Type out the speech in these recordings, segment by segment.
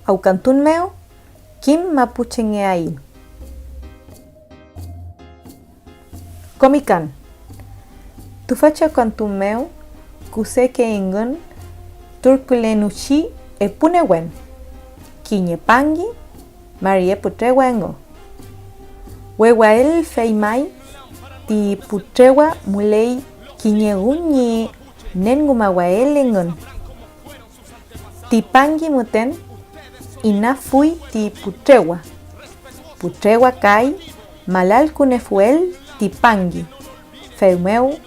Aucantún meu, kim mapuche ngeai. Comican. Tufacha aucantún meu, kuseke ingun, turkulenuchi e punewen. Kiñepangi, marie putrewengo. Wewael feimai, ti putrewa mulei kiñegunyi nengumawaelengun. Tipangi muten, ina fui ti putrewa. Putrewa kai, malal kunefuel tipangi. Feumeu,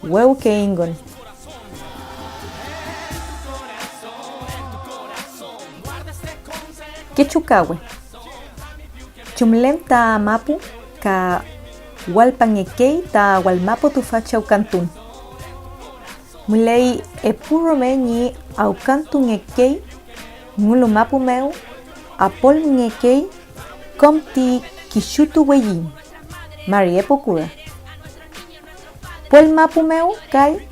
weu keingon. Quechucawe. Chumlem ta mapu ka walpangekei ta walmapo tufacha aucantún. Mulei epurome ni aucantún ekei ngulumapu meu apol ngekei komti kishutu weyin. Marie pokura. Pol mapu meu kai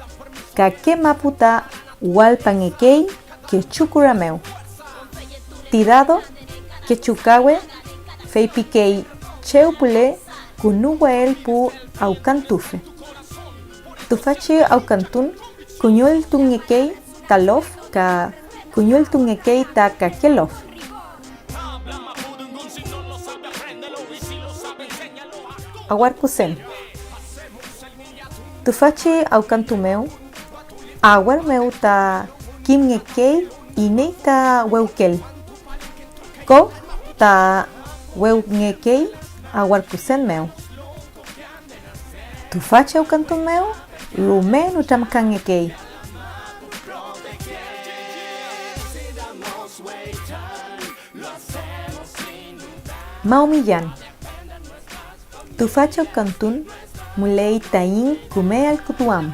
ka ke mapu ta walpangekei quechukura meu. Tirado quechucawe feipikei cheupule kunuwael pu aucantufe. Tufachi aucantún kuñul tungekei talof ka kuñul tungekei ta kakelof. Aguarcusen. Tufachi aucantumeu aguar meu ta kimngekei inei ta weukel. Ko ta weungekei aguarcusen meu. Tufachi aucantún meu rume nutamkangekei. Maumillan. Tufacha aucantún mulei tain kume al kutuam.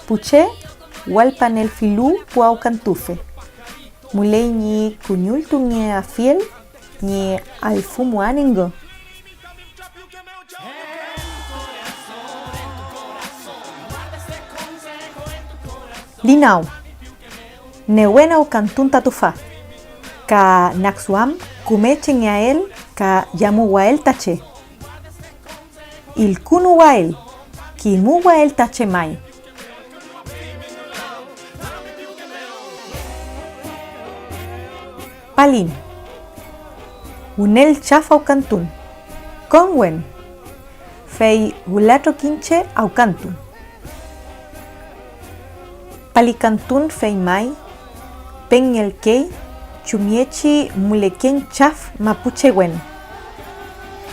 Puche walpanel filu pu aucantufe. Mulei ni kuñul tunge afiel ni alfumu anengo. Linau. Newen aucantún tatufa. Ka naxuam kumeche nyael ka yamu wael tache. Il kunu wael ki mu wael tache mai. Palin. Unel chafa aucantún. Conwen. Fei gulato quinche aucantún. Palicantún fei mai. Pen el kei. Chumiechi muleken chaf mapuchewen.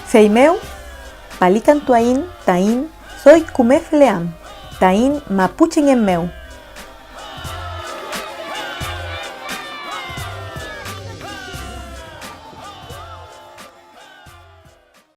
Feimeu, palicantuain tain, soy kumefleam, tain mapuchen meu.